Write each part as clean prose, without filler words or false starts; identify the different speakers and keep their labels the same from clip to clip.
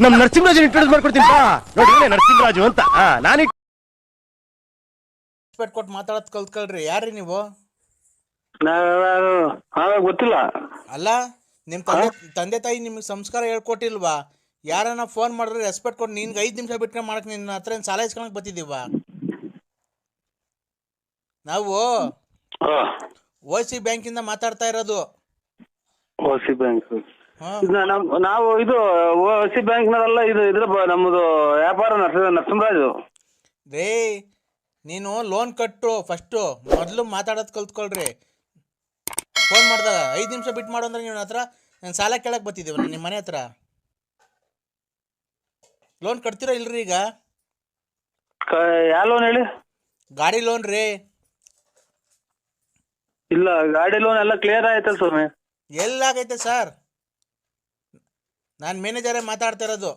Speaker 1: ನಮ್ ನರಸಿಂಹರಾಜ್ ಇಂಟ್ರೊಡ್ಯೂಸ್ ಮಾಡ್ಕೊಡ್ತೀನಿ ನೋಡಿ ನರಸಿಂಹರಾಜು ಅಂತ ನಾನು
Speaker 2: ಕೊಟ್ಟು ಮಾತಾಡೋದ್ ಕಲ್ತ್ಕೊಳ್ರಿ. ಯಾರ್ರಿ ನೀವು?
Speaker 3: ಗೊತ್ತಿಲ್ಲ.
Speaker 2: ಅಲ್ಲ ನಿಮ್ ತಂದೆ ತಾಯಿ ನಿಮ್ಗೆ ಸಂಸ್ಕಾರ ಹೇಳ್ಕೊಟ್ಟಿಲ್ವಾ? ಯಾರನ್ನ ಫೋನ್ ಮಾಡಿದ್ರೆ ರೆಸ್ಪೆಕ್ಟ್ ಕೊಟ್ಟು ನಿನ್ಗೆ 5 ನಿಮಿಷ ಬಿಟ್ರೆ ಮಾಡಕ್ ನಿನ್ನ ಹತ್ರ ಏನ್ ಸಾಲ ಇಸ್ಕೊಳಕ್ ಬತ್ತಿದೀವ ನಾವು? OC ಬ್ಯಾಂಕಿಂದ ಮಾತಾಡ್ತಾ ಇರೋದು.
Speaker 3: OC ಬ್ಯಾಂಕ್ ನಾವು ಇದು OC ಬ್ಯಾಂಕ್ನಲ್ಲ, ಇದು ಇದ್ರ ನಮ್ಮದು ವ್ಯಾಪಾರ ನರಸಿಂಹರಾಜು
Speaker 2: ರೇ. ನೀನು ಲೋನ್ ಕಟ್ಟು ಫಸ್ಟು, ಮೊದಲು ಮಾತಾಡೋದು ಕಲ್ತ್ಕೊಳ್ರಿ. ಫೋನ್ ಮಾಡ್ದಾಗ 5 ನಿಮಿಷ ಬಿಟ್ಟು ಮಾಡು ಅಂದ್ರೆ ನಿಮ್ಮ ಹತ್ರ ನಾನು ಸಾಲ ಕೇಳಕ್ಕೆ ಬರ್ತಿದ್ದೀವ ನಿಮ್ಮ ಮನೆ ಹತ್ರ. ಲೋನ್ ಕಟ್ತೀರಾ ಇಲ್ರಿ ಈಗ?
Speaker 3: ಯಾವ ಲೋನ್ ಹೇಳಿ?
Speaker 2: ಗಾಡಿ ಲೋನ್ ರೀ.
Speaker 3: ಇಲ್ಲ, ಗಾಡಿ ಲೋನ್ ಎಲ್ಲ ಕ್ಲಿಯರ್ ಆಯ್ತಲ್ಲ ಸ್ವಾಮಿ.
Speaker 2: ಎಲ್ಲಾಗೈತೆ ಸರ್? ನಾನು ಮ್ಯಾನೇಜರೇ ಮಾತಾಡ್ತಾ ಇರೋದು.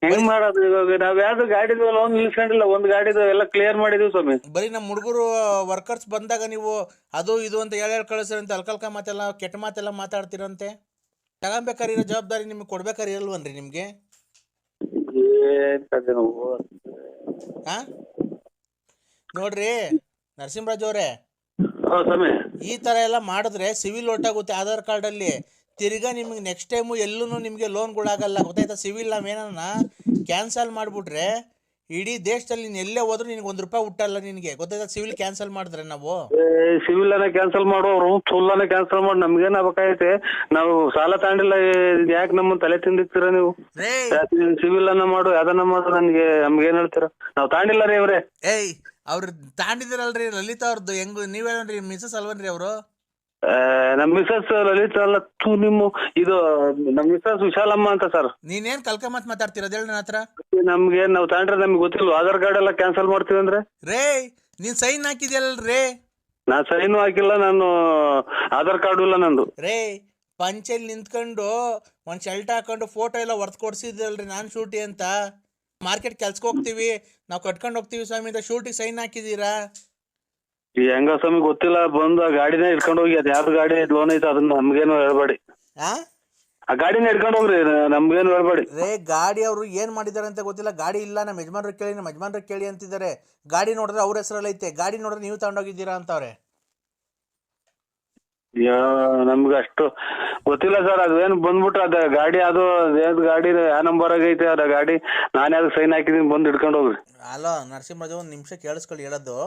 Speaker 3: ಹೆಂಗ್ ಮಾಡೋದು ಇವಾಗ? ನಾವ್ ಯಾವ್ದು ಗಾಡಿದು ಲೋನ್ ನಿಲ್ಸ್ಕೊಂಡಿಲ್ಲ, ಒಂದು ಗಾಡಿದು ಎಲ್ಲ ಕ್ಲಿಯರ್ ಮಾಡಿದೀವಿ ಸ್ವಾಮಿ.
Speaker 2: ಬರೀ ನಮ್ಮ ಹುಡುಗರು ವರ್ಕರ್ಸ್ ಬಂದಾಗ ನೀವು ಅದು ಇದು ಅಂತ ಹೇಳಿ ಕಳಿಸ್ರಂತೆ, ಅಲ್ಕಲ್ಕ ಮಾತೆಲ್ಲ ಕೆಟ್ಟ ಮಾತೆಲ್ಲ ಮಾತಾಡ್ತಿರಂತೆ. ತಗೊಂಬೇಕಾರೆ ಇರೋ ಜವಾಬ್ದಾರಿ ನಿಮ್ಗೆ ಕೊಡ್ಬೇಕಾರೆ ಇರಲ್ವನ್ರಿ ನಿಮ್ಗೆ? ಹಾ ನೋಡ್ರಿ ನರಸಿಂಹರಾಜ್ ಅವರೇ, ಈ ತರ ಎಲ್ಲ ಮಾಡಿದ್ರೆ ಸಿವಿಲ್ ಒಟ್ಟಾಗುತ್ತೆ ಆಧಾರ್ ಕಾರ್ಡ್ ಅಲ್ಲಿ. ತಿರ್ಗಾ ನಿಮ್ಗೆ ನೆಕ್ಸ್ಟ್ ಟೈಮು ಎಲ್ಲೂ ನಿಮಗೆ ಲೋನ್ಗಳಾಗಲ್ಲ, ಗೊತ್ತಾಯ್ತಾ? ಸಿವಿಲ್ ನಾವೇನ ಕ್ಯಾನ್ಸಲ್ ಮಾಡಿಬಿಟ್ರೆ ಇಡೀ ದೇಶದಲ್ಲಿ ನೀನು ಎಲ್ಲೇ ಹೋದ್ರೂ ನಿನಗೆ ₹1 ಹುಟ್ಟಲ್ಲ ನಿನಗೆ, ಗೊತ್ತಾಯ್ತಾ? ಸಿವಿಲ್ ಕ್ಯಾನ್ಸಲ್ ಮಾಡಿದ್ರೆ ನಾವು
Speaker 3: ಸಿವಿಲ್ ಅನ್ನ ಕ್ಯಾನ್ಸಲ್ ಮಾಡೋರು ಫುಲ್ ಕ್ಯಾನ್ಸಲ್ ಮಾಡಿ ನಮ್ಗೇನ್ ಆಗ್ಬೇಕಾಗೈತೆ? ನಾವು ಸಾಲ ತಗೊಂಡಿಲ್ಲ, ಯಾಕೆ ನಮ್ಮ ತಲೆ ತಿಂದಿರ್ತೀರ ನೀವು? ಸಿವಿಲ್ ಅನ್ನ ಮಾಡು, ಯಾವ್ದನ್ನ ಮಾಡು, ನಮ್ಗೇನ್ ಹೇಳ್ತೀರ? ನಾವ್ ತಗೊಂಡಿಲ್ಲ ರೀ ಅವ್ರೆ.
Speaker 2: ಏಯ್ ಅವ್ರು ತಾಂಡಿದಿರಲ್ರಿ ಲಲಿತಾ ಅವ್ರದ್ದು. ಹೆಂಗ್ ನೀವ್ ಹೇಳನ್ರಿ, ಮಿಸಸ್ ಅಲ್ವನ್ರಿ ಅವರು?
Speaker 3: ನಮ್ ಮಿಸಸ್ ಲಲಿತಾ ಅಲ್ಲ, ನಿಮ್ಮ ಇದು ನಮ್ ಮಿಸಸ್ ವಿಶಾಲಮ್ಮ ಅಂತ ಸರ್.
Speaker 2: ನೀನೇನ್ ಕಲ್ಕಮತ್ ಮಾತಾಡ್ತಿರೋದು ಹೇಳಿ ನನ್ನ ಹತ್ರ?
Speaker 3: ನಮ್ಗೆ ನಾವ್ ತಗೊಂಡ್ರೆ ನಮ್ಗೆ ಗೊತ್ತಿಲ್ಲ, ಆಧಾರ್ ಕಾರ್ಡ್ ಎಲ್ಲ ಕ್ಯಾನ್ಸಲ್ ಮಾಡ್ತೀವಿ ಅಂದ್ರೆ.
Speaker 2: ರೇ ನೀನ್ ಸೈನ್ ಹಾಕಿದ್ಯಲ್ರೇ?
Speaker 3: ನಾ ಸೈನು ಹಾಕಿಲ್ಲ, ನಾನು ಆಧಾರ್ ಕಾರ್ಡು ಇಲ್ಲ ನಂದು.
Speaker 2: ರೇ ಪಂಚೆಲ್ ನಿಂತ್ಕೊಂಡು ಒಂದ್ ಶರ್ಟ್ ಹಾಕೊಂಡು ಫೋಟೋ ಎಲ್ಲ ಹೊರ್ತ್ ಕೊಡ್ಸಿದ್ರಲ್ರಿ, ನಾನ್ ಶೂಟಿ ಅಂತ. ಮಾರ್ಕೆಟ್ ಕೆಲ್ಸಕ್ಕೆ ಹೋಗ್ತೀವಿ ನಾವು, ಕಟ್ಕೊಂಡು ಹೋಗ್ತೀವಿ ಸ್ವಾಮಿ ಅಂತ ಶೂಟಿಗೆ ಸೈನ್ ಹಾಕಿದೀರಾ?
Speaker 3: ಈ ಹೆಂಗ ಸ್ವಾಮಿ ಗೊತ್ತಿಲ್ಲ, ಬಂದು ಆ ಗಾಡಿನೇ ಇಟ್ಕೊಂಡು ಹೋಗಿ, ಅದ್ ಯಾವ್ದು ಗಾಡಿ ಲೋನ್ ಐತೆ ಅದನ್ನ ನಮ್ಗೇನು ಹೇಳ್ಬೇಡಿ. ಆ ಗಾಡಿನ ಇಟ್ಕೊಂಡು ಹೋಗ್ರಿ, ನಮ್ಗೇನು ಹೇಳ್ಬೇಡಿ.
Speaker 2: ರೇ ಗಾಡಿ ಅವರು ಏನ್ ಮಾಡಿದಾರೆ ಅಂತ ಗೊತ್ತಿಲ್ಲ. ಗಾಡಿ ಇಲ್ಲ, ನಮ್ಮ ಯಜಮಾನ್ರು ಕೇಳಿ ಅಂತಿದ್ದಾರೆ. ಗಾಡಿ ನೋಡಿದ್ರೆ ಅವ್ರ ಹೆಸರಲ್ಲಿ ಐತೆ, ಗಾಡಿ ನೋಡಿದ್ರೆ ನೀವು ತಗೊಂಡೋಗಿದ್ದೀರಾ ಅಂತವ್ರೆ.
Speaker 3: ನಮ್ಗೆ ಅಷ್ಟು ಗೊತ್ತಿಲ್ಲ ಸರ್. ಅದೇನು ಬಂದ್ಬಿಟ್ರೆ ಅದ ಗಾಡಿ, ಅದು ಗಾಡಿ ಯಾವ ನಂಬರ್ ಆಗೈತೆ ಅದ ಗಾಡಿ, ನಾನು ಯಾವ್ದು ಸೈನ್ ಹಾಕಿದೀನಿ, ಬಂದು ಇಟ್ಕೊಂಡು ಹೋಗ್ರಿ.
Speaker 2: ಅಲೋ ನರಸಿಂಹರಾಜ್, ಒಂದ್ ನಿಮಿಷ ಕೇಳಿಸ್ಕೊಳ್ಳಿ ಹೇಳೋದು.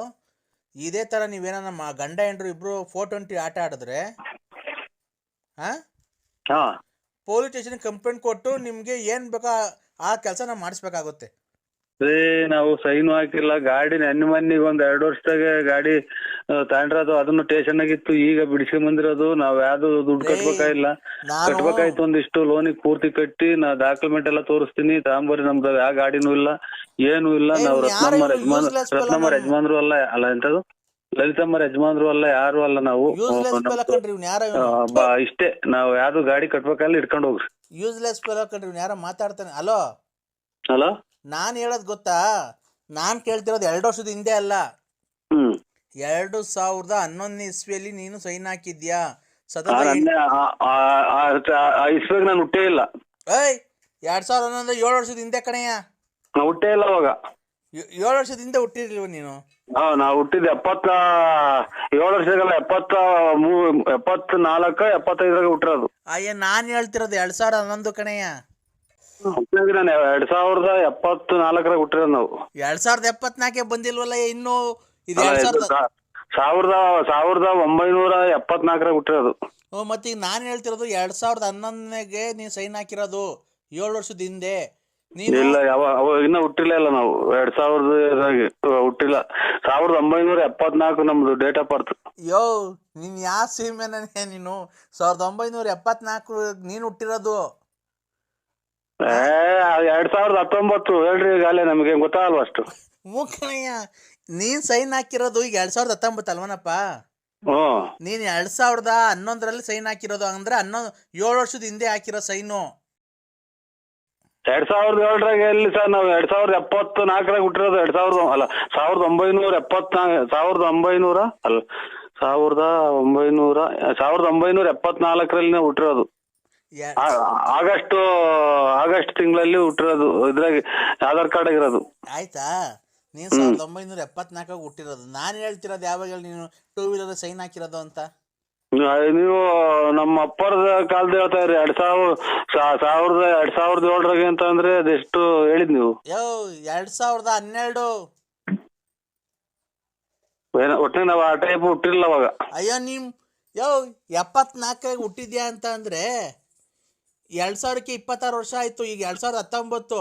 Speaker 2: ಇದೇ ತರ ನೀವೇನ ನಮ್ಮ ಗಂಡ ಹೆಂಡ್ರು ಇಬ್ರು 420 ಆಟ ಆಡಿದ್ರೆ ಪೊಲೀಸ್ ಸ್ಟೇಷನ್ ಕಂಪ್ಲೇಂಟ್ ಕೊಟ್ಟು ನಿಮ್ಗೆ ಏನ್ ಬೇಕಾ ಆ ಕೆಲಸ ಮಾಡಿಸ್ಬೇಕಾಗುತ್ತೆ.
Speaker 3: ನಾವು ಸೈನು ಹಾಕಿಲ್ಲ, ಗಾಡಿ ಮೊನ್ನೆಗೆ ಒಂದ್ 2 ವರ್ಷದಾಗ ಗಾಡಿ ತಗೊಂಡ್ರದು, ಅದನ್ನು ಸ್ಟೇಷನ್ ಆಗಿತ್ತು, ಈಗ ಬಿಡಿಸ್ಕೊಂಡ್ ಬಂದಿರೋದು. ನಾವ್ ಯಾವ್ದು ದುಡ್ಡು ಕಟ್ಬೇಕಾಗಿಲ್ಲ, ಕಟ್ಬೇಕಾಯ್ತು ಒಂದಿಷ್ಟು ಲೋನಿಗೆ ಪೂರ್ತಿ ಕಟ್ಟಿ ನಾ ಡಾಕ್ಯುಮೆಂಟ್ ಎಲ್ಲ ತೋರಿಸ್ತೀನಿ, ತಗೊಂಬರ್ರಿ. ನಮ್ದು ಯಾವ ಗಾಡಿನೂ ಇಲ್ಲ, ಏನೂ ಇಲ್ಲ. ನಾವು ರತ್ನಮ್ಮರ ಯಜಮಾನ್ರು ಅಲ್ಲ ಎಂತದು ಲಲಿತಮ್ಮರ ಯಜಮಾನ್ರು ಅಲ್ಲ, ಯಾರು ಅಲ್ಲ. ನಾವು ಇಷ್ಟೇ, ನಾವ್ ಯಾವ್ದು ಗಾಡಿ ಕಟ್ಬೇಕಲ್ಲ ಇಟ್ಕೊಂಡು ಹೋಗ್ರಿ.
Speaker 2: ಯೂಸ್ಲೆಸ್ ಫೆಲೋ ಕಣ್ರಿ, ಯಾರ ಮಾತಾಡ್ತಾನೆ. ಹಲೋ
Speaker 3: ಹಲೋ,
Speaker 2: ನಾನ್ ಹೇಳೋದ್ ಗೊತ್ತಾ? ನಾನ್ ಕೇಳ್ತಿರೋದು 2 ವರ್ಷದ ಹಿಂದೆ ಅಲ್ಲ, 2011 ಇಸ್ವಿಯಲ್ಲಿ ನೀನು ಸೈನ್ ಹಾಕಿದ್ಯಾ?
Speaker 3: ಇಸ್ವಿಗೆ ನಾನು ಹುಟ್ಟೇ ಇಲ್ಲ.
Speaker 2: 2011 7 ವರ್ಷದ ಹಿಂದೆ ಕಣಯ್ಯ.
Speaker 3: ಹುಟ್ಟೇ ಇಲ್ಲ ಅವಾಗ.
Speaker 2: 7 ವರ್ಷದ ಹಿಂದೆ ಹುಟ್ಟಿರ್ಲಿವ ನೀನು?
Speaker 3: ನಾವು ಹುಟ್ಟಿದ್ದು 77 ವರ್ಷಗಲ್ಲ, 74 75 ಹುಟ್ಟಿರೋದು.
Speaker 2: ಅಯ್ಯ ನಾನ್ ಹೇಳ್ತಿರೋದು 2011 ಕಣಯ್ಯ.
Speaker 3: ನಾನು 2074 ಹುಟ್ಟಿರೋದು. ನಾವು
Speaker 2: 2074 ಬಂದಿಲ್ವಲ್ಲ ಇನ್ನು. ಇದು
Speaker 3: 1974 ಹುಟ್ಟಿರೋದು.
Speaker 2: ಮತ್ತೀಗ ನಾನು ಹೇಳ್ತಿರೋದು 2011ಗೆ ನೀನ್ ಸೈನ್ ಹಾಕಿರೋದು, 7 ವರ್ಷದ ಹಿಂದೆ.
Speaker 3: ಇಲ್ಲ, ಇನ್ನ ಹುಟ್ಟಿಲ್ಲ ಅಲ್ಲ ನಾವು. 2000 ಹುಟ್ಟಿಲ್ಲ, 1974 ನಮ್ದು ಡೇಟ್ ಆಫ್ ಬರ್ತ್.
Speaker 2: ಯೋ ನೀನ್ ಯಾವ ಸೀಮೆನೇ ನೀನು? 1974 ನೀನ್ ಹುಟ್ಟಿರೋದು.
Speaker 3: 2019 ಹೇಳ್ರಿ, ಈಗಾಗಲೇ ನಮ್ಗೆ ಗೊತ್ತಾಗಲ್ವ ಅಷ್ಟು.
Speaker 2: ಮೂಕಣಯ್ಯ, ನೀನ್ ಸೈನ್ ಹಾಕಿರೋದು ಈಗ 2019 ಅಲ್ವನಪ್ಪ? ನೀನ್ 2011ರಲ್ಲಿ ಸೈನ್ ಹಾಕಿರೋದು ಅಂದ್ರೆ 7 ವರ್ಷದ ಹಿಂದೆ ಹಾಕಿರೋ ಸೈನು.
Speaker 3: 2007 ಎಲ್ಲಿ ಸರ್? ನಾವು 2074 ಹುಟ್ಟಿರೋದು. 1974 ಅಲ್ಲ, 1974 ಹುಟ್ಟಿರೋದು. ಆಗಸ್ಟ್ ಆಗಸ್ಟ್ ತಿಂಗಳಲ್ಲಿ ಹುಟ್ಟಿರೋದು, ಇದ್ರಾಗ ಆಧಾರ್ ಕಾರ್ಡ್ ಆಗಿರೋದು.
Speaker 2: ಆಯ್ತಾ? ನೀನು 1974 ಹುಟ್ಟಿರೋದು. ನಾನು ಹೇಳ್ತಿರೋದು ಯಾವಾಗ ಹೇಳಿ, ನೀನು 2 ವೀಲರ್ ಸೈನ್ ಹಾಕಿರೋದು ಅಂತ.
Speaker 3: ನೀವು ನಮ್ಮ ಅಪ್ಪರದ ಕಾಲದ ಹೇಳ್ತಾ ಇರಿ, 2007 ಅಂತ ಅಂದ್ರೆ ಅದೆಷ್ಟು ಹೇಳಿದ್ ನೀವು?
Speaker 2: 2012.
Speaker 3: ಒಟ್ಟಿಗೆ ನಾವು ಆ ಟೈಪ್ ಹುಟ್ಟಿರ್ಲಿಲ್ಲ ಅವಾಗ.
Speaker 2: ಅಯ್ಯೋ 74 ಹುಟ್ಟಿದ್ಯಾ ಅಂತ ಅಂದ್ರೆ 2000ಕ್ಕೆ 26 ವರ್ಷ ಆಯ್ತು. ಈಗ 2019.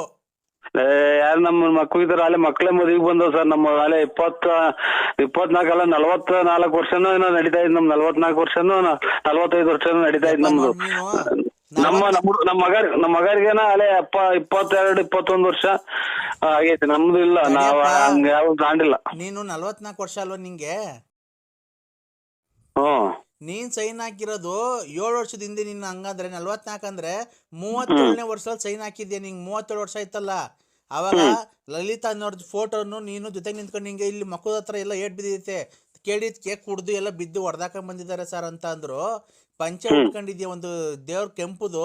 Speaker 3: ಯಾರು ನಮ್ಮ ಮಕ್ಕಳು ಇದಾರೆ, ಅಲ್ಲೇ ಮಕ್ಕಳೇ ಮದುವೆಗೆ ಬಂದವ್ ಸರ್. ನಮ್ಮ ಅಲ್ಲೇ 24 ಅಲ್ಲ 44 ವರ್ಷನೂ ಏನೋ ನಡೀತಾ ಇದ್. ನಮ್ 44 ವರ್ಷನೂ 45 ವರ್ಷನೂ ನಡೀತಾ ಇದ್ ನಮ್ದು. ನಮ್ಮ ಮಗರಿಗೇನ ಅಲ್ಲೇ 22 21 ವರ್ಷ ಆಗೈತಿ. ನಮ್ದು ಇಲ್ಲ, ನಾವ್ ಹಂಗ ಯಾವ ತಾಂಡಿಲ್ಲ.
Speaker 2: ನೀನು 44 ವರ್ಷ ಅಲ್ವಾ ನಿಂಗೆ?
Speaker 3: ಹ್ಮ್.
Speaker 2: ನೀನ್ ಸೈನ್ ಹಾಕಿರೋದು 7 ವರ್ಷದ ಹಿಂದೆ. ನಿನ್ನ ಹಂಗಂದ್ರೆ 44 ಅಂದ್ರೆ 37ನೇ ವರ್ಷದಲ್ಲಿ ಸೈನ್ ಹಾಕಿದ್ಯಾ. ನಿಂಗೆ 37 ವರ್ಷ ಆಯ್ತಲ್ಲ. ಅವಾಗ ಲಲಿತಾ ಅನ್ನೋರ್ದು ಫೋಟೋನು ನೀನು ಜೊತೆಗೆ ನಿಂತ್ಕೊಂಡು ನಿಂಗೆ ಇಲ್ಲಿ ಮಕ್ಕಳ ಹತ್ರ ಎಲ್ಲ ಏಟ್ ಬಿದ್ದೈತೆ, ಕೇಳಿದ್ ಕೇಕ್ ಕುಡ್ದು ಎಲ್ಲ ಬಿದ್ದು ಹೊಡೆದಾಕೊಂಡ್ ಬಂದಿದ್ದಾರೆ ಸರ್ ಅಂತ ಅಂದ್ರು. ಪಂಚೆ ಉಟ್ಕೊಂಡಿದ್ಯಾ, ಒಂದು ದೇವ್ರ ಕೆಂಪುದು,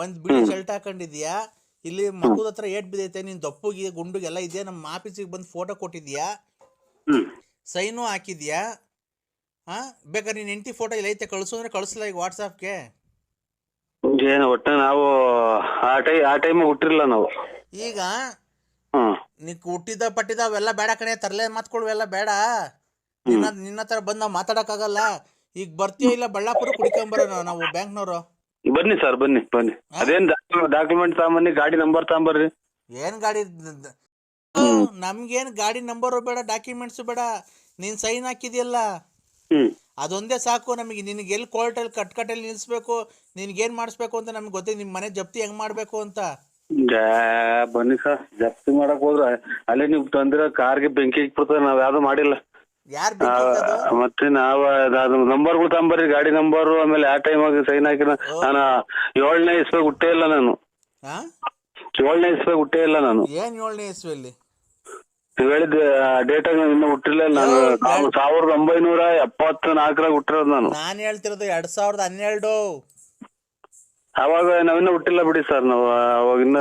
Speaker 2: ಒಂದ್ ಬಿಳಿ ಶರ್ಟ್ ಹಾಕೊಂಡಿದ್ಯಾ, ಇಲ್ಲಿ ಮಕ್ಕಳ ಹತ್ರ ಏಟ್ ಬಿದ್ದೈತೆ, ನೀನ್ ದಪ್ಪುಗೆ ಗುಂಡುಗೆಲ್ಲ ಇದೆಯಾ, ನಮ್ಮ ಆಫೀಸಿಗೆ ಬಂದು ಫೋಟೋ ಕೊಟ್ಟಿದ್ಯಾ, ಸೈನು ಹಾಕಿದ್ಯಾ. ಬೇಕಾದ್ರೆ ನೀನ್ ಹೆಂಡತಿ ಫೋಟೋ ಇಲ್ಲ ಐತೆ, ಕಳ್ಸು ಅಂದ್ರೆ ಕಳಿಸ್ಲ ಈಗ ವಾಟ್ಸಾಪ್ಗೆ.
Speaker 3: ಏನು ಒಟ್ಟ ನಾವು ಆ ಟೈಮ್ ಹುಟ್ಟಿರ್ಲಿಲ್ಲ ನಾವು.
Speaker 2: ಈಗ ನೀಕ್ ಹುಟ್ಟಿದ ಪಟ್ಟಿದ ಅವೆಲ್ಲ ಬೇಡ ಕಣೆ, ತರಲೆ ಮಾತ್ಕೊಳ್ವೆಲ್ಲ ಬೇಡ. ನಿನ್ನ ಹತ್ರ ಬಂದ್ ನಾವ್ ಮಾತಾಡಕ್ಕಾಗಲ್ಲ. ಈಗ ಬರ್ತೀಯೋ ಇಲ್ಲ ಬಳ್ಳಾಪುರ ಕುಡಿಕೊಂಬರ ನಾವು ಬ್ಯಾಂಕ್ನವರು.
Speaker 3: ಬನ್ನಿ ಸರ್, ಬನ್ನಿ. ಅದೇನ್ ಡಾಕ್ಯುಮೆಂಟ್ ತಗೊಂಬನ್ನಿ, ಗಾಡಿ ನಂಬರ್ ತಗೊಂಬರ್ರಿ.
Speaker 2: ಏನ್ ಗಾಡಿ? ನಮ್ಗೇನ್ ಗಾಡಿ ನಂಬರು ಬೇಡ, ಡಾಕ್ಯುಮೆಂಟ್ಸ್ ಬೇಡ. ನೀನ್ ಸೈನ್ ಹಾಕಿದ್ಯಲ್ಲ ಅದೊಂದೇ ಸಾಕು ನಮಗೆ. ನಿನಗೆ ಎಲ್ಲಿ ಕೋರ್ಟಲ್ಲಿ ಕಟ್ಕಟ್ಟಲ್ಲಿ ನಿಲ್ಸ್ಬೇಕು, ನಿನ್ಗೇನ್ ಮಾಡಿಸ್ಬೇಕು ಅಂತ ನಮ್ಗೆ ಗೊತ್ತಿದೆ. ನಿಮ್ ಮನೆ ಜಪ್ತಿ ಹೆಂಗ್ ಮಾಡ್ಬೇಕು ಅಂತ.
Speaker 3: ಬನ್ನಿ ಸರ್, ಜಪ್ತಿ ಮಾಡಕ್ ಹೋದ್ರ ಅಲ್ಲೇ ನೀವು ತಂದಿರೋ ಕಾರ್ಗೆ ಬೆಂಕಿ ಇಕ್ಬಿಡ್ತದೆ. ನಾವ್ ಯಾವ್ದು ಮಾಡಿಲ್ಲ. ಮತ್ತೆ ನಾವ್ ನಂಬರ್ಗಳು ತಗೊಂಬರ್ರಿ, ಗಾಡಿ ನಂಬರು. ಆಮೇಲೆ ಆ ಟೈಮ್ ಆಗಿ ಸೈನ್ ಹಾಕಿನ ನಾನು 7ನೇ ಇಸ್ವಿ ಹುಟ್ಟೇ ಇಲ್ಲ. ನಾನು 7ನೇ ಇಸ್ವಿ ಹುಟ್ಟೇ ಇಲ್ಲ. ನಾನು
Speaker 2: ಏನ್ 7ನೇ ಇಸ್ವಿಯಲ್ಲಿ?
Speaker 3: ನೀವ್ ಹೇಳಿದ ಡೇಟ್ ಆಗಿ ಇನ್ನು ಹುಟ್ಟಿಲ್ಲ. ನಾನು 1974 ಹುಟ್ಟಿರೋದು.
Speaker 2: ನಾನು ಹೇಳ್ತಿರೋದು 2012.
Speaker 3: ಅವಾಗ ನಾವಿನ್ನ ಹುಟ್ಟಿಲ್ಲ ಬಿಡಿ ಸರ್. ನಾವು ಅವಾಗ ಇನ್ನ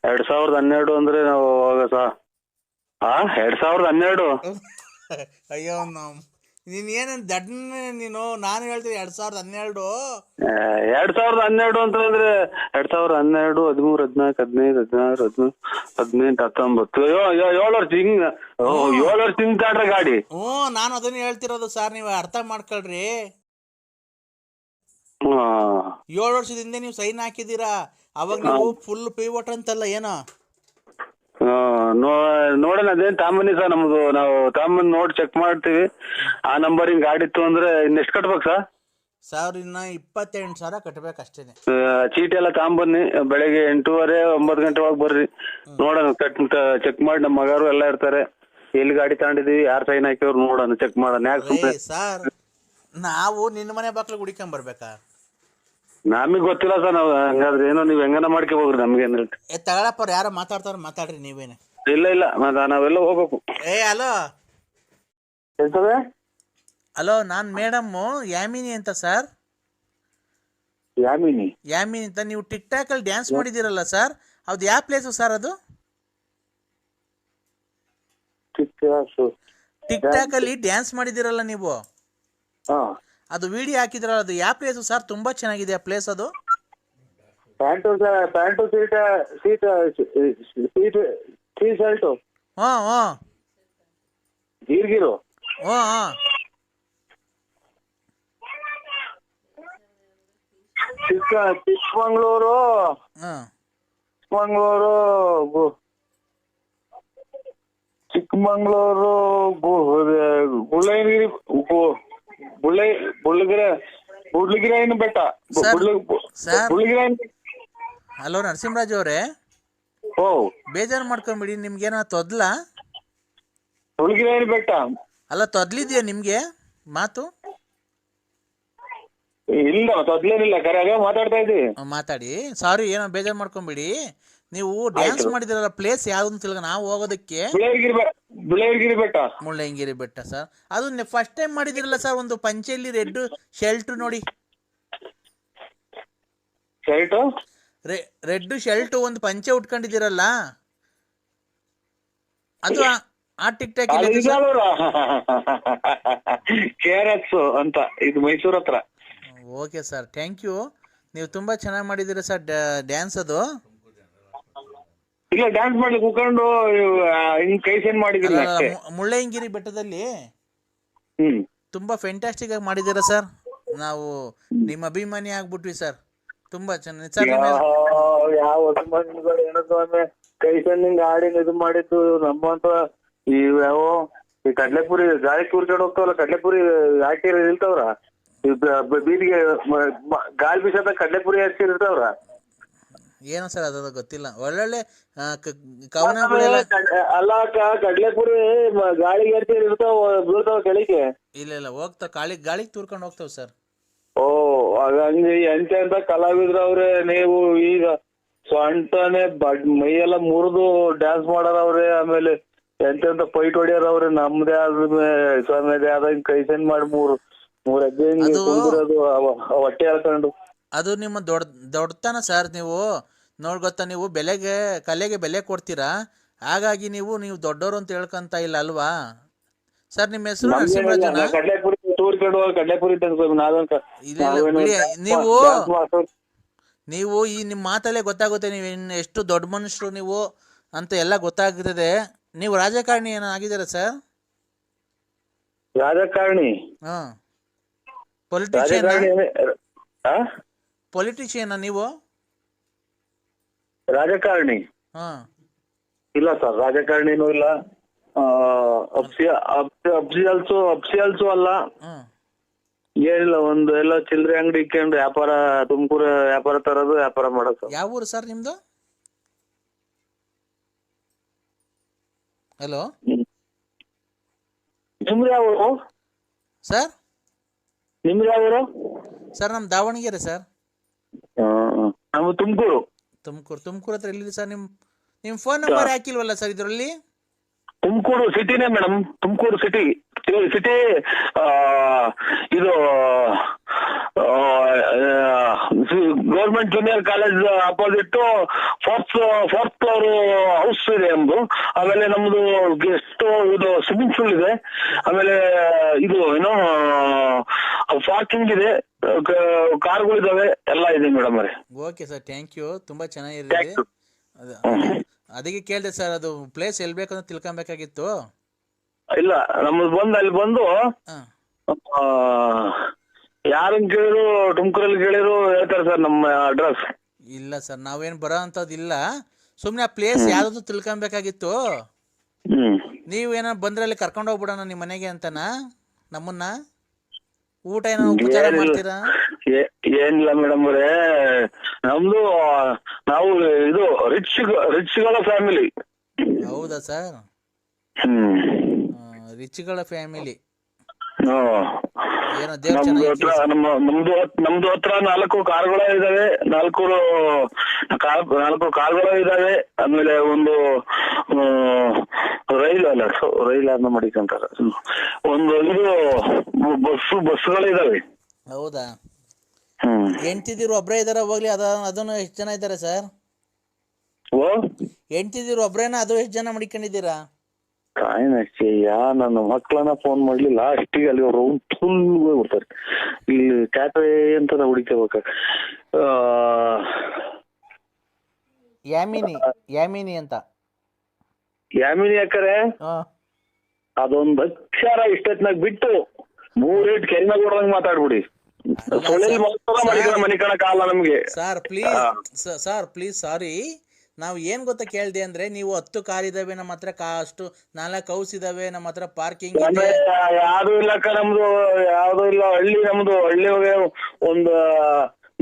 Speaker 3: 2012 ಅಂದ್ರೆ ನಾವು ಅವಾಗ 2012.
Speaker 2: ಅಯ್ಯೋ ನೀನ್ ಏನೇನ್ ದಡ್ಡ ನೀನು. ನಾನು ಹೇಳ್ತೀನಿ 2012.
Speaker 3: 2012 ಅಂತಂದ್ರೆ 2012, 13, 14, 15, 16, 17, 18, 19. 7 ವರ್ಷ ಹಿಂಗ 7 ವರ್ಷ ಹಿಂಗ್ ತಾಡ್ರ ಗಾಡಿ.
Speaker 2: ನಾನು ಅದನ್ನ ಹೇಳ್ತಿರೋದು ಸರ್, ನೀವು ಅರ್ಥ ಮಾಡ್ಕೊಳ್ರಿ. 7 ವರ್ಷದಿಂದ ನೀವು ಸೈನ್ ಹಾಕಿದೀರಾ. ಅವಾಗ ನೀವು ಫುಲ್ ಪಿವೋಟ್ ಅಂತಲ್ಲ ಏನೋ.
Speaker 3: ನೋಡೋಣ, ಅದೇನ್ ತಾಂಬನ್ನಿ ಸರ್. ನಮ್ದು ನಾವು ತಾಂಬನ್ ನೋಡಿ ಚೆಕ್ ಮಾಡ್ತೀವಿ. ಆ ನಂಬರ್ ಹಿಂಗ್ ಗಾಡಿ ಇತ್ತು ಅಂದ್ರೆ ಇನ್ನೆಷ್ಟು ಕಟ್ಬೇಕು ಸರ್?
Speaker 2: ಸರ್ ಇನ್ನ 28,000 ಕಟ್ಬೇಕಷ್ಟೇನೆ.
Speaker 3: ಚೀಟಿ ಎಲ್ಲ ತಾಂಬನ್ನಿ. ಬೆಳಿಗ್ಗೆ 8:30 9 ಗಂಟೆ ಒಳಗೆ ಬರ್ರಿ. ನೋಡೋಣ, ಚೆಕ್ ಮಾಡಿ. ನಮ್ಮ ಮಗರು ಎಲ್ಲ ಇರ್ತಾರೆ. ಎಲ್ಲಿ ಗಾಡಿ ತಗೊಂಡಿದೀವಿ, ಯಾರು ಸೈನ್ ಹಾಕಿವ್ರು ನೋಡೋಣ, ಚೆಕ್ ಮಾಡೋಣ. ಯಾಕೆ
Speaker 2: ಸರ್ ನಾವು ನಿನ್ನ ಮನೆ ಬಾಕ್ಲಿಗೆ ಹುಡಿಕೊಂಡ್ ಬರ್ಬೇಕಾ?
Speaker 3: ನಮಗ್ ಗೊತ್ತಿಲ್ಲ ಸರ್. ನಾವ್ ಹಂಗಾದ್ರೆ ಏನೋ ನೀವ್ ಹೆಂಗನ ಮಾಡ್ಕೊ ಹೋಗ್ರಿ, ನಮ್ಗೇನ್ ಹೇಳ್ರಿ.
Speaker 2: ತಗೊಳಪ್ಪ, ಯಾರೋ ಮಾತಾಡ್ರಿ ನೀವೇನೆ.
Speaker 3: ಇಲ್ಲ ನಾವೆಲ್ಲ ಹೋಗ್ಬೇಕು.
Speaker 2: ಹಲೋ ಹಲೋ, ನಾನ್ ಮೇಡಮ್ ಯಾಮಿನಿ ಅಂತ ಸರ್. ಯಾಮಿನಿ ಅಂತ. ನೀವು ಟಿಕ್ ಟಾಕ್ ಅಲ್ಲಿ ಡ್ಯಾನ್ಸ್ ಮಾಡಿದಿರಲ್ಲ ಸರ್, ಅದು ಯಾವ ಪ್ಲೇಸು ಸರ್? ಅದು ಟಿಕ್ ಟಾಕ್ ಅಲ್ಲಿ ಡ್ಯಾನ್ಸ್ ಮಾಡಿದಿರಲ್ಲ ನೀವು, ಅದು ವಿಡಿಯೋ ಹಾಕಿದ್ರಲ್ಲ, ಅದು ಯಾವ ಪ್ಲೇಸು ಸರ್? ತುಂಬಾ ಚೆನ್ನಾಗಿದೆ ಆ ಪ್ಲೇಸ್. ಅದು
Speaker 3: ಪ್ಯಾಂಟು ಸೀಟ್ ಶರ್ಟ್ ಗೀರ್ಗಿರು. ಚಿಕ್ಕಮಂಗ್ಳೂರು ಬುಳ್ಳಿಗಿರಿ ಬೆಟ್ಟ.
Speaker 2: ಹಲೋ ನರಸಿಂಹರಾಜ್ ಅವರೇ, ಬೇಜಾರು ಮಾಡ್ಕೊಂಬಿಡಿ. ನಿಮ್ಗೇನ ತೊದ್ಲ?
Speaker 3: ಹುಳಿಗಿರಿ ಬೆಟ್ಟ
Speaker 2: ಅಲ್ಲ, ತೊದ್ಲಿದ್ಯಾ ನಿಮ್ಗೆ ಮಾತು?
Speaker 3: ಇಲ್ಲ, ತೊದ್ಲೇನಿಲ್ಲ, ಕರೆಯಾಗ ಮಾತಾಡ್ತಾ ಇದ್ದೀವಿ.
Speaker 2: ಮಾತಾಡಿ. ಸಾರಿ, ಏನೋ ಬೇಜಾರು ಮಾಡ್ಕೊಂಬಿಡಿ. ನೀವು ಡ್ಯಾನ್ಸ್ ಮಾಡಿದಿರಲ್ಲ, ಪ್ಲೇಸ್ ಯಾವ್ದು ಅಂತ ತಿಳ್ಕ ನಾವು ಹೋಗೋದಕ್ಕೆ. ಮುಳ್ಳಯ್ಯನಗಿರಿ ಬೆಟ್ಟ ಸರ್. ಅದು ಫಸ್ಟ್ ಟೈಮ್ ಮಾಡಿದಿರಲ್ಲ ಸರ್, ಒಂದು ಪಂಚೆಯಲ್ಲಿ ರೆಡ್ ಶರ್ಟ್ ನೋಡಿ.
Speaker 3: ಶರ್ಟ್
Speaker 2: ರೆಡ್ ಶರ್ಟ್ ಒಂದು ಪಂಚೆ ಉಟ್ಕೊಂಡಿದ್ದೀರಲ್ಲ ಅದು ಆ ಟಿಕ್ ಟಾಕ್
Speaker 3: KRS ಅಂತ, ಇದು ಮೈಸೂರ್ ಹತ್ರ.
Speaker 2: Okay sir, thank you. ನೀವು ತುಂಬಾ ಚೆನ್ನಾಗಿ ಮಾಡಿದ್ದೀರಾ ಸರ್ ಡ್ಯಾನ್ಸ್ ಅದು.
Speaker 3: ಇಲ್ಲ, ಡ್ಯಾನ್ಸ್ ಮಾಡ್ಲಿಕ್ಕೆ ಕೂತ್ಕೊಂಡು ಹಿಂಗ್ ಕೈ ಸೆಂಡ್ ಮಾಡಿದಿಲ್ಲ ಅಷ್ಟೇ.
Speaker 2: ಮುಳ್ಳಯ್ಯನಗಿರಿ ಬೆಟ್ಟದಲ್ಲಿ ತುಂಬಾ ಫ್ಯಾಂಟಾಸ್ಟಿಕ್ ಆಗಿ ಮಾಡಿದ್ದೀರಾ ಸರ್. ನಾವು ನಿಮ್ಮ ಅಭಿಮಾನಿ ಆಗ್ಬಿಟ್ವಿ ಸರ್. ತುಂಬಾ ಚೆನ್ನಾಗಿ ಸರ್.
Speaker 3: ಯಾವ ಅಭಿಮಾನಿಗಳು ಏನೋ ಕೈ ಸೆಂಡ್ ಹಾಡಿನ ಇದು ಮಾಡಿದ್ದು ನಮ್ಮಂತ ಯಾವ ಈ ಕಡ್ಲೆಪುರಿ ಗಾಳಿ ಕೂರ್ಕೊಂಡು ಹೋಗ್ತಾವಲ್ಲ, ಕಡ್ಲೆಪುರಿ ಹಾಕಿರ ಇರ್ತಾವ್ರ, ಬೀದಿಗೆ ಗಾಳಿ ಬೀಸದ ಕಡ್ಲೆಪುರಿ ಹಾಕಿರ್ತಾವ್ರ.
Speaker 2: ಏನೋ ಸರ್ ಅದು ಗೊತ್ತಿಲ್ಲ. ಒಳ್ಳೊಳ್ಳೆ ಕವನಗಳೆಲ್ಲ
Speaker 3: ಅಲ್ಲ ಅಕ್ಕ, ಕಡ್ಲೆಪುರಿ ಗಾಳಿಗೆ ಏರ್ಸಿ ಇರ್ತಾವ, ಬೀಳ್ತಾವ ಕೆಳಗೆ.
Speaker 2: ಇಲ್ಲ ಹೋಗ್ತಾವ, ಗಾಳಿಗೆ ತೂರ್ಕೊಂಡು ಹೋಗ್ತಾವ ಸರ್.
Speaker 3: ಓ ಹಂಗೆ ಎಂತ ಕಲಾವಿದ್ರವ್ರೆ ನೀವು. ಈಗ ಸೊಂಟನೆ ಮೈಯೆಲ್ಲ ಮುರಿದು ಡ್ಯಾನ್ಸ್ ಮಾಡಾರವ್ರೆ, ಆಮೇಲೆ ಎಂತೆಂತ ಫೈಟ್ ಹೊಡಿಯಾರವ್ರೆ. ನಮ್ದೇ ಆದ ಸ್ವಾಮಿದೇ ಆದ ಕೈ ಸೆಂಡ್ ಮಾಡಿ ಮೂರ್ ಹೆಜ್ಜೆ ಕುಂದಿರೋದು ಹೊಟ್ಟೆ ಹೇಳ್ಕೊಂಡು.
Speaker 2: ಅದು ನಿಮ್ಮ ದೊಡ್ಡತನ ಸರ್. ನೀವು ಗೊತ್ತಾ, ನೀವು ಕಲೆಗೆ ಬೆಲೆ ಕೊಡ್ತೀರಾ, ಹಾಗಾಗಿ ನೀವು ದೊಡ್ಡವರು ಅಂತ ಹೇಳ್ಕೊಂತ ಇಲ್ಲ ಅಲ್ವಾ ಸರ್? ನಿಮ್ಮ ಹೆಸರು ನರಸಿಂಹರಾಜನ?
Speaker 3: ಕಡ್ಲೆಪುರಿ ತೂರ್ಕೊಂಡು ಕಡ್ಲೆಪುರಿ
Speaker 2: ನೀವು ಈ ನಿಮ್ಮ ಮಾತಲ್ಲೇ ಗೊತ್ತಾಗುತ್ತೆ ನೀವು ಎಷ್ಟು ದೊಡ್ಡ ಮನುಷ್ಯರು ನೀವು ಅಂತ ಎಲ್ಲ ಗೊತ್ತಾಗ್ತದೆ. ನೀವು ರಾಜಕಾರಣಿ ಏನೋ ಆಗಿದ್ದೀರಾ ಸರ್?
Speaker 3: ರಾಜಕಾರಣಿ?
Speaker 2: ಪೊಲಿಟಿಷಿಯನ್ ನೀವು?
Speaker 3: ರಾಜಕಾರಣಿ ಇಲ್ಲ ಸರ್, ರಾಜಕಾರಣಿನೂ ಇಲ್ಲ. ಅಬ್ಸಿಯಲ್ಸು ಅಲ್ಲ, ಏನಿಲ್ಲ. ಒಂದು ಎಲ್ಲ ಚಿಲ್ಲರೆ ಅಂಗಡಿ ಇಕ್ಕೊಂಡು ವ್ಯಾಪಾರ, ತುಮಕೂರು ವ್ಯಾಪಾರ ತರೋದು, ವ್ಯಾಪಾರ ಮಾಡೋದು.
Speaker 2: ಯಾವ ಊರು ಸರ್ ನಿಮ್ದು? ಹಲೋ,
Speaker 3: ನಿಮ್ದು ಯಾವ ಊರು
Speaker 2: ಸರ್?
Speaker 3: ನಿಮ್ದು ಯಾವ ಊರು
Speaker 2: ಸರ್? ನಮ್ ದಾವಣಗೆರೆ ಸರ್.
Speaker 3: ನಮ್ಮ ತುಮಕೂರು
Speaker 2: ಹತ್ರ ಎಲ್ಲಿದೆ ಸರ್? ನಿಮ್ ಫೋನ್ ನಂಬರ್ ಹಾಕಿಲ್ವಲ್ಲ ಸರ್ ಇದರಲ್ಲಿ?
Speaker 3: ತುಮಕೂರು ಸಿಟಿನೇ ಮೇಡಮ್, ತುಮಕೂರು ಸಿಟಿ. ಇದು government junior college opposite fourth floor house ಇದೆ ನಮ್ದು. ಆಮೇಲೆ ನಮ್ದು ಗೆಸ್ಟ್ ಇದು ಸ್ವಿಮ್ಮಿಂಗ್ ಪೂಲ್ ಇದೆ. ಆಮೇಲೆ ಇದು ಏನೋ ಪಾರ್ಕಿಂಗ್ ಇದೆ, ಕಾರ್ಗಳಿದಾವೆ, ಎಲ್ಲ ಇದೆ ಮೇಡಮ್ ಅವರೇ.
Speaker 2: Okay sir, thank you. ತುಂಬಾ ಚೆನ್ನಾಗಿರುತ್ತೆ. ಅದಕ್ಕೆ ಕೇಳಿದೆ ಸರ್, ಅದು ಪ್ಲೇಸ್ ಎಲ್ಲಿ ಬೇಕಂತ ತಿಳ್ಕೊಬೇಕಾಗಿತ್ತು.
Speaker 3: ಇಲ್ಲ, ನಮ್ದು ಅಲ್ಲಿ ಬಂದು ಯಾರನ್ನ ಕೇಳಿದ್ರು, ತುಮಕೂರಲ್ಲಿ ಕೇಳಿದ್ರು ಹೇಳ್ತಾರೆ ಸರ್ ನಮ್ಮ ಅಡ್ರೆಸ್.
Speaker 2: ಇಲ್ಲ ಸರ್, ನಾವೇನು ಬರೋ ಅಂತದಿಲ್ಲ. ಸುಮ್ಮನೆ ಆ ಪ್ಲೇಸ್ ಯಾವ್ದು ತಿಳ್ಕೊಬೇಕಾಗಿತ್ತು. ನೀವು ಏನೋ ಬಂದ್ರೆ ಅಲ್ಲಿ ಕರ್ಕೊಂಡು ಹೋಗ್ಬಿಡೋಣ ನಿಮ್ಮ ಮನೆಗೆ ಅಂತನಾ? ನಮ್ಮನ್ನ ಊಟ ಏನೋ ಉಪಚಾರ ಮಾಡ್ತೀರಾ?
Speaker 3: ಏನಿಲ್ಲ ಮೇಡಮ್ ಅವರೇ, ನಮ್ದು ನಾವು ಇದು ರಿಚ್ಗಳ ಫ್ಯಾಮಿಲಿ.
Speaker 2: ಹೌದಾ ಸರ್? ರಿಚ್ಗಳ ಫ್ಯಾಮಿಲಿ.
Speaker 3: ನಮ್ದು ಹತ್ರ 4 ಕಾರ್ಗಳು ಇದಾವೆ, 4 ಕಾರ್ಗಳು ಇದಾವೆ. ಆಮೇಲೆ ಒಂದು ರೈಲ್ ಮಾಡಿಕೊಂತಾರ, ಒಂದು ಇದು ಬಸ್ಗಳು ಇದಾವೆ.
Speaker 2: ಹೌದಾ? ಹೆಂಡ್ತಿದಿರು ಒಬ್ರೇ ಇದಾರ? ಹೋಗ್ಲಿ, ಅದನ್ನು ಎಷ್ಟು ಜನ ಇದ್ದಾರೆ ಸರ್? ಹೆಂಡ್ತಿದಿರು ಒಬ್ರೇನ? ಅದು ಎಷ್ಟು ಜನ ಮಡಿಕೊಂಡಿದ್ದೀರಾ?
Speaker 3: ನನ್ನ ಮಕ್ಕಳನ್ನ ಫೋನ್ ಮಾಡ್ಲಿಲ್ಲ ಅಷ್ಟಿಗೆ ಅಲ್ಲಿ ರೌಂಡ್ ಫುಲ್ ಹೋಗ್ಬಿಡ್ತಾರೆ. ಇಲ್ಲಿ ಕ್ಯಾಟ್ರೆ ಅಂತ ಹುಡುಕಬೇಕ.
Speaker 2: ಯಾಮಿನಿ ಅಂತ.
Speaker 3: ಯಾಮಿನಿ ಅಕ್ಕರೆ, ಅದೊಂದು ಅಕ್ಷರ ಇಷ್ಟೊತ್ನಾಗ ಬಿಟ್ಟು 3 ಕೆಲ್ನಾಗ ಕೊಡಂಗ್ ಮಾತಾಡ್ಬಿಡಿ. ಮನಿಕಣ ಕಾಲ ನಮ್ಗೆ.
Speaker 2: Sir please sorry. ನಾವು ಏನ್ ಗೊತ್ತಾ ಕೇಳ್ದೆ ಅಂದ್ರೆ, ನೀವು 10 ಕಾರ್ ಇದಾವೆ ನಮ್ಮ ಹತ್ರ, ಅಷ್ಟು 4 ಹೌಸ್ ಇದಾವೆ ನಮ್ಮ ಹತ್ರ, ಪಾರ್ಕಿಂಗ್ ಇದೆ.
Speaker 3: ಯಾವ್ದು ಇಲ್ಲಕ್ಕ, ನಮ್ದು ಯಾವ್ದು ಇಲ್ಲ. ಹಳ್ಳಿ ಒಂದು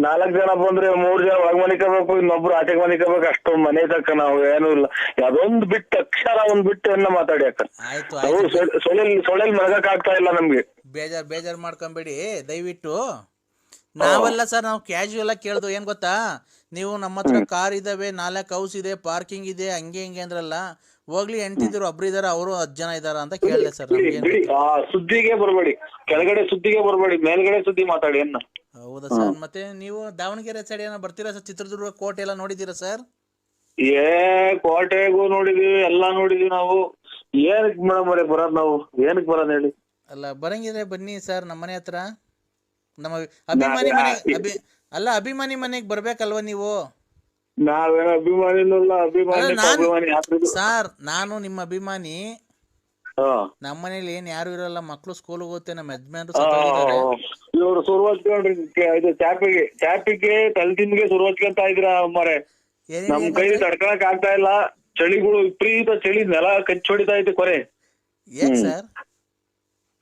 Speaker 3: 4 ಜನ ಬಂದ್ರೆ 3 ಜನ ಒಳಗ್ ಮನಿಕಬೇಕು, ಇನ್ನೊಬ್ರು ಆಚೆಗೆ ಮನಿಕಬೇಕು. ಅಷ್ಟೊಂದು ಮನೆ ತಕ್ಕ ನಾವು ಏನೂ ಇಲ್ಲ. ಅದೊಂದು ಬಿಟ್ಟು ಅಕ್ಷರ ಬಿಟ್ಟು ಎಲ್ಲ ಮಾತಾಡಿ ಅಕ್ಕ. ಸೊಳ್ಳೆಲ್ ಮಲಗಕ್ ಆಗ್ತಾ ಇಲ್ಲ ನಮ್ಗೆ.
Speaker 2: ಬೇಜಾರ್ ಮಾಡ್ಕೊಂಬೇಡಿ ದಯವಿಟ್ಟು. ನಾವೆಲ್ಲ ಸರ್, ನಾವು ಕ್ಯಾಶುವಲ್ ಆಗಿ ಕೇಳ್ದು. ಏನ್ ಗೊತ್ತಾ, ನೀವು ನಮ್ಮ ಹತ್ರ ಕಾರ್ ಇದಾವೆ 4 ಹೌಸ್ ಇದೆ ಪಾರ್ಕಿಂಗ್ ಇದೆ ಹಂಗೆ ಹಿಂಗೆ ಅಂದ್ರಲ್ಲ ಹೋಗ್ಲಿ ಎಂಟಿದ್ರು ಒಬ್ರು ಇದಾರ ಅವರು 10 ಜನ ಇದಾರ ಅಂತ ಕೇಳಿದೆ ಸರ್
Speaker 3: ಬಿಡಿ ಆ ಸುದ್ದಿಗೆ ಬರಬೇಡಿ, ಕೆಳಗಡೆ ಸುದ್ದಿಗೆ ಬರಬೇಡಿ, ಮೇಲ್ಗಡೆ ಸುದ್ದಿ ಮಾತಾಡಿ ಅನ್ನ.
Speaker 2: ಹೌದಾ ಸರ್ ಮತ್ತೆ ನೀವು ದಾವಣಗೆರೆ ಸೈಡ್ ಏನೋ ಬರ್ತೀರಾ ಸರ್? ಚಿತ್ರದುರ್ಗ ಕೋಟೆ ಎಲ್ಲ ನೋಡಿದ್ದೀರಾ ಸರ್?
Speaker 3: ಕೋಟೆಗೂ ನೋಡಿದೀವಿ, ಎಲ್ಲಾ ನೋಡಿದೀವಿ ನಾವು. ಏನಕ್ ಮೇಡಮ್ ಅವರೇ ಬರೋದ್ ನಾವು? ಏನಕ್ ಬರೋದ್ ಹೇಳಿ?
Speaker 2: ಅಲ್ಲ ಬರಂಗಿದ್ರೆ ಬನ್ನಿ ಸರ್ ನಮ್ಮ ಮನೆ ಹತ್ರ. ನಮ್ಮ ಅಭಿಮಾನಿ ಮನೆ ಅಭಿಮಾನಿ ಮನೆಗೆ ಬರ್ಬೇಕಲ್ವಾ ನೀವು?
Speaker 3: ನಾವೇನೋ ಅಭಿಮಾನಿನಲ್ಲ, ಅಭಿಮಾನಿ
Speaker 2: ಸರ್ ನಾನು ನಿಮ್ಮ ಅಭಿಮಾನಿ. ನಮ್ಮ ಮನೇಲಿ ಏನ್ ಯಾರು ಇರಲ್ಲ, ಮಕ್ಳು ಸ್ಕೂಲ್ ಹೋಗುತ್ತೆ, ನಮ್ಮ ಯಜಮಾನ್ರು
Speaker 3: ಇವ್ರು ಸುರ್ವಚ್ಕೊಂಡ್ರಿ ಇದು ಚಾಪಿಗೆ ತಲೆದಿಂಬಿಗೆ ಸುರ್ವಚ್ಕೊಂತ ಇದ್ರ ಅಮ್ಮರೆ. ನಮ್ ಕೈ ತಡ್ಕೊಳಕ್ ಆಗ್ತಾ ಇಲ್ಲ, ಚಳಿಗಳು ವಿಪರೀತ ಚಳಿ, ನೆಲ ಕಚ್ಚೊಡಿತಾ ಐತೆ ಕೊರೆ.
Speaker 2: ಏನ್ ಸರ್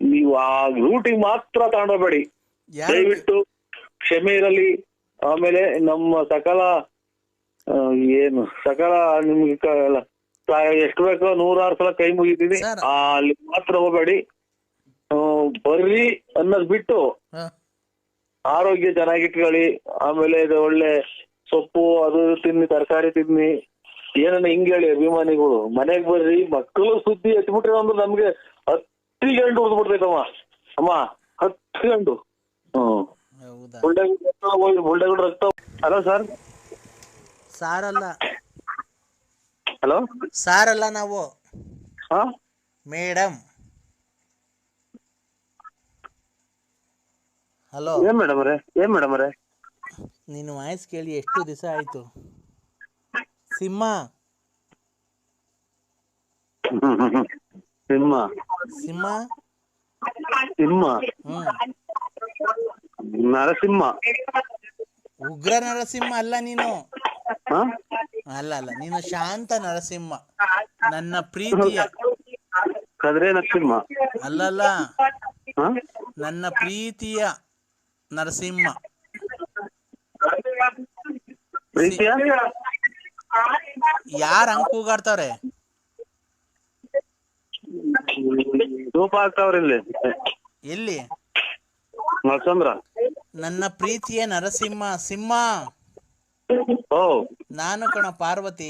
Speaker 3: ನೀವು ಆ ರೂಟಿಗೆ ಮಾತ್ರ ತಗೊಂಡೋಗ್ಬೇಡಿ ದಯವಿಟ್ಟು, ಕ್ಷಮೆ ಇರಲಿ. ಆಮೇಲೆ ನಮ್ಮ ಸಕಲ ನಿಮ್ಗೆ ಎಷ್ಟು ಬೇಕೋ 106 ಸಲ ಕೈ ಮುಗಿತೀನಿ, ಅಲ್ಲಿ ಮಾತ್ರ ಹೋಗ್ಬೇಡಿ. ಬರ್ರಿ ಅನ್ನೋದ್ ಬಿಟ್ಟು ಆರೋಗ್ಯ ಚೆನ್ನಾಗಿಟ್ಕೊಳ್ಳಿ. ಆಮೇಲೆ ಇದು ಒಳ್ಳೆ ಸೊಪ್ಪು ಅದು ತಿನ್ನಿ, ತರಕಾರಿ ತಿನ್ನಿ. ಏನನ್ನ ಹಿಂಗ್ ಹೇಳಿ ಅಭಿಮಾನಿಗಳು, ಮನೆಗ್ ಬರ್ರಿ. ಮಕ್ಕಳು ಸುದ್ದಿ ಎತ್ಬಿಟ್ರೆ ಅಂದ್ರೆ ನಮ್ಗೆ 10 ಗಂಟು ಉಳಿದ್ಬಿಡ್ತೈತಮ್ಮ ಅಮ್ಮ, 10 ಗಂಟು. ಬುಲ್ಡೆಗುಡ್ ರಕ್ತ. Hello sir.
Speaker 2: ಸಾರಲ್ಲ,
Speaker 3: ಹಲೋ
Speaker 2: ಸಾರಲ್ಲ ನಾವು ಮೇಡಮ್. ಹಲೋ
Speaker 3: ಏನ್ ಮೇಡಮ್ ಅವರೇ
Speaker 2: ನೀನು ವಾಯ್ಸ್ ಕೇಳಿ ಎಷ್ಟು ದಿವಸ ಆಯ್ತು? ಸಿಂಹ
Speaker 3: ಸಿಂಹ
Speaker 2: ಸಿಂಹ
Speaker 3: ಸಿಂಹ ನರಸಿಂಹ,
Speaker 2: ಉಗ್ರ ನರಸಿಂಹ ಅಲ್ಲ ನೀನು. ಅಲ್ಲ ನೀನು ಶಾಂತ ನರಸಿಂಹ, ನನ್ನ ಪ್ರೀತಿಯ
Speaker 3: ಕದ್ರೆ ನರಸಿಂಹ.
Speaker 2: ಅಲ್ಲಲ್ಲ, ನನ್ನ ಪ್ರೀತಿಯ ನರಸಿಂಹ. ಯಾರ ಹಂಗ್ ಕೂಗಾಡ್ತಾವ್ರೆ?
Speaker 3: ಧೂಪ ಹಾಕ್ತಾವ್ರಿ ಇಲ್ಲಿ.
Speaker 2: ಎಲ್ಲಿ?
Speaker 3: ನರಸಂದ್ರ.
Speaker 2: ನನ್ನ ಪ್ರೀತಿಯ ನರಸಿಂಹ ಸಿಂಹ. ನಾನು ಕಣ ಪಾರ್ವತಿ.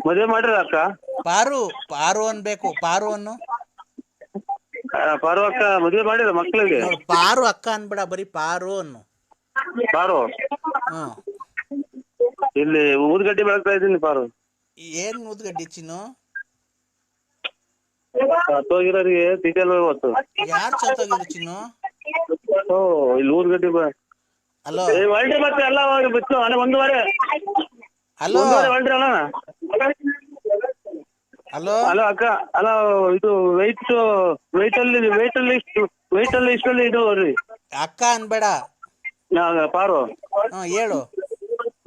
Speaker 3: ಮದುವೆ ಮಾಡಿರ ಅಕ್ಕ?
Speaker 2: ಪಾರು ಅನ್ಬೇಕು, ಪಾರು ಅನ್ನು.
Speaker 3: ಪಾರು ಅಕ್ಕ ಮದುವೆ ಮಾಡಿರ ಮಕ್ಳಿಗೆ?
Speaker 2: ಪಾರು ಅಕ್ಕ ಅನ್ಬೇಡ, ಬರೀ ಪಾರು ಅನ್ನು.
Speaker 3: ಪಾರು ಇಲ್ಲಿ ಊದ್ಗಡ್ಡಿ ಬೆಳಗ್ತಾ ಇದ್ದೀನಿ. ಪಾರು
Speaker 2: ಏನ್ ಊದ್ಗಡ್ಡಿ ಚಿನ್ನು?
Speaker 3: ಸತ್ತೋಗಿರೋರಿಗೆ ತಿಂಗಳು ಇವತ್ತು.
Speaker 2: ಯಾರು ಸತ್ತೋಗಿದ್ರು ಚಿನ್ನು?
Speaker 3: ಇಲ್ಲಿ ಊದ್ಗಡ್ಡಿ
Speaker 2: ಹಲೋ
Speaker 3: ಒಳ್ಳೆ ಮತ್ತೆ ಎಲ್ಲ ಬಿತ್ತು ಅಲ್ಲ 1:15.
Speaker 2: ಹಲೋ
Speaker 3: 1:15
Speaker 2: ಹಲೋ
Speaker 3: ಹಲೋ ಅಕ್ಕ. ಅಲ್ಲ ಇದು ವೆಯ್ಟ್ ಅಲ್ಲಿ ಇಷ್ಟಲ್ಲಿ ಇದು ರೀ.
Speaker 2: ಅಕ್ಕ ಅನ್ಬೇಡ,
Speaker 3: ಪಾರು
Speaker 2: ಹೇಳು.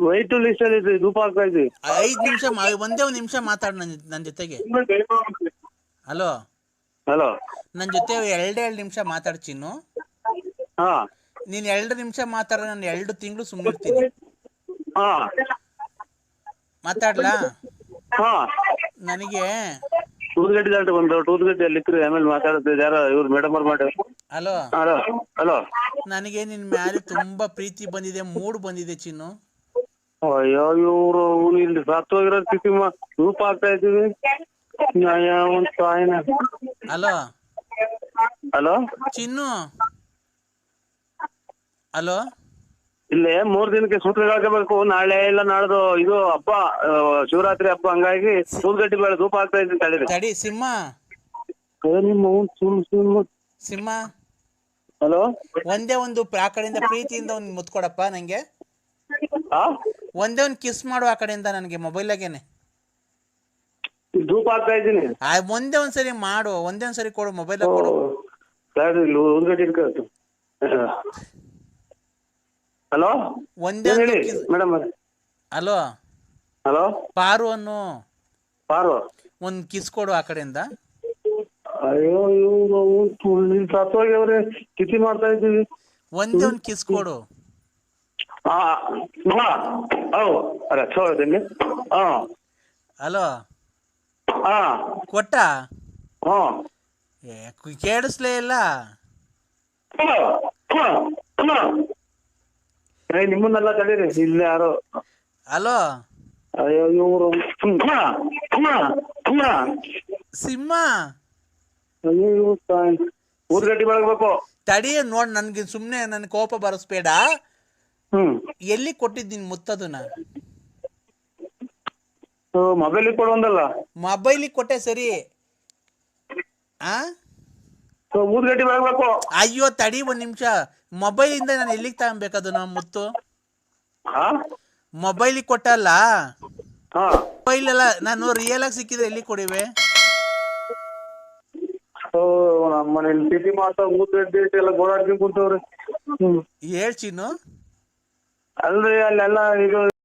Speaker 3: ವೈಟ್ ಲಿಸ್ಟ್ ಅಲ್ಲಿ ಧೂಪ ಹಾಕ್ತಾ ಇದ್ವಿ.
Speaker 2: 5 ನಿಮಿಷ, ಒಂದೇ ಒಂದು ನಿಮಿಷ ಮಾತಾಡ ನನ್ನ ಜೊತೆಗೆ. ಹಲೋ ನನ್ನ ಜೊತೆ 2 ನಿಮಿಷ ಮಾತಾಡ್ ಚಿನ್ನು. ನೀನ್ 2 ನಿಮಿಷ ಮಾತಾಡ, ನಾನು 2 ತಿಂಗಳು ಸುಮ್ಮನಿರ್ತೀನಿ. ಮಾತಾಡ್ಲಾ? ನನಗೆ
Speaker 3: ಊದ್ಗಡ್ಡಿ ದಾಟ ಬಂದು ಊದ್ಗಡ್ಡಿಯಲ್ಲಿ ಇಕ್ರಿ, ಆಮೇಲೆ ಮಾತಾಡುತ್ತೆ. ಯಾರ ಇವ್ರು ಮೇಡಮ್ ಅವ್ರು ಮಾಡಿ. ಹಲೋ
Speaker 2: ನನಗೆ ನಿನ್ ಮೇಲೆ ತುಂಬಾ ಪ್ರೀತಿ ಬಂದಿದೆ, ಮೂಡ್ ಬಂದಿದೆ ಚಿನ್ನು.
Speaker 3: ಅಯ್ಯೋ ಇವ್ರು ಇಲ್ಲಿ ಸತ್ತೋಗಿರೋ ಸ್ಥಿತಿ ಧೂಪ ಹಾಕ್ತಾ ಇದ್ದೀವಿ. ಹಲೋ
Speaker 2: ಚಿನ್ನು. ಹಲೋ
Speaker 3: ಇಲ್ಲೇ 3 ದಿನಕ್ಕೆ ಸೂತ್ರ ಹಾಕಬೇಕು. ನಾಳೆ ಇಲ್ಲ ನಾಡ್ದು ಇದು ಹಬ್ಬ, ಶಿವರಾತ್ರಿ ಹಬ್ಬ. ಹಂಗಾಗಿ ಊದ್ಗಡ್ಡಿ ಬೇಡ ಧೂಪ ಹಾಕ್ತಾ ಇದ್ದೀನಿ.
Speaker 2: ತಡಿ ಸಿಂಹ. ಸಿಂಹ
Speaker 3: ಹಲೋ
Speaker 2: ಒಂದೇ ಒಂದು ಆ ಕಡೆಯಿಂದ ಪ್ರೀತಿಯಿಂದ ಒಂದು ಮುತ್ತು ಕೊಡಪ್ಪ ನಂಗೆ. ಒಂದೇ ಒಂದು ಕಿಸ್ ಮಾಡು ಆ ಕಡೆಯಿಂದ ನನಗೆ ಮೊಬೈಲಾಗೇನೆ.
Speaker 3: ಧೂಪ ಹಾಕ್ತಾ ಇದ್ದೀನಿ.
Speaker 2: ಒಂದೇ ಒಂದ್ಸರಿ ಮಾಡು, ಒಂದೇ ಒಂದ್ಸರಿ ಕೊಡು, ಮೊಬೈಲಾಗ ಕೊಡು.
Speaker 3: ಹಲೋ
Speaker 2: ಒಂದೇ
Speaker 3: ಮೇಡಮ್.
Speaker 2: ಹಲೋ ಪಾರು ಅನ್ನು ಒಂದ್ ಕಿಸ್ ಕೊಡು ಆ ಕಡೆಯಿಂದ.
Speaker 3: ಅಯ್ಯೋ ಇವ್ರು ಸತ್ತೋಗ್ಯವ್ರೆ, ಕಿಸಿ ಮಾಡ್ತಾ ಇದ್ದೀವಿ.
Speaker 2: ಒಂದೇ ಒಂದು ಕಿಸ್ ಕೊಡು. ಹಲೋ ಕೊಟ್ಟ? ಕೇಳಿಸ್ಲೇ ಇಲ್ಲ.
Speaker 3: ನಿಮ್ಮನ್ನೆಲ್ಲ ತಡೀರಿ ಇಲ್ಲಿ ಯಾರೋ
Speaker 2: ಹಲೋ
Speaker 3: ಅಯ್ಯೋ ಇವರು
Speaker 2: ಸಿಂಹ
Speaker 3: ಅಯ್ಯೋ ಊದ್ಗಡ್ಡಿ ಬೆಳಗ್ಬೇಕು.
Speaker 2: ತಡಿ ನೋಡ್, ನನ್ಗೆ ಸುಮ್ನೆ ನನ್ ಕೋಪ ಬರಸ್ಬೇಡ.
Speaker 3: ಹ್ಮ್
Speaker 2: ಎಲ್ಲಿ ಕೊಟ್ಟಿದ್ದೀನಿ ಮುತ್ತದನ್ನ?
Speaker 3: ಮೊಬೈಲ್ ಕೊಡೊಂದಲ್ಲ.
Speaker 2: ಮೊಬೈಲಿಗೆ ಕೊಟ್ಟೆ ಸರಿ. ಆ
Speaker 3: ಊದ್ಗಡ್ಡಿ ಬೆಳಗ್ಬೇಕು.
Speaker 2: ಅಯ್ಯೋ ತಡಿ ಒಂದ್ ನಿಮಿಷ. ಮೊಬೈಲ್ ಇಂದ ನಾನು ಎಲ್ಲಿಗೆ ತಗೊಬೇಕದು ನಮ್ಮ ಮುತ್ತು? ಮೊಬೈಲಿಗೆ ಕೊಟ್ಟಲ್ಲ. ಮೊಬೈಲ್ ಎಲ್ಲ ನಾನು ರಿಯಲ್ ಆಗಿ ಸಿಕ್ಕಿದ್ರೆ ಎಲ್ಲಿ ಕೊಡಿವೆ?
Speaker 3: ನಮ್ಮನೇಲಿ ಸಿಟಿ ಮಾಸ ಊದ್ಗಡ್ಡಿ ಎಲ್ಲ ಗೋಳಾಡ್ಕೊಂಡ್ ಕುಂತವ್ರಿ.
Speaker 2: ಹೇಳ್ ಚಿನ್ನು.
Speaker 3: ಅಲ್ರಿ ಅಲ್ಲೆಲ್ಲ ಇದು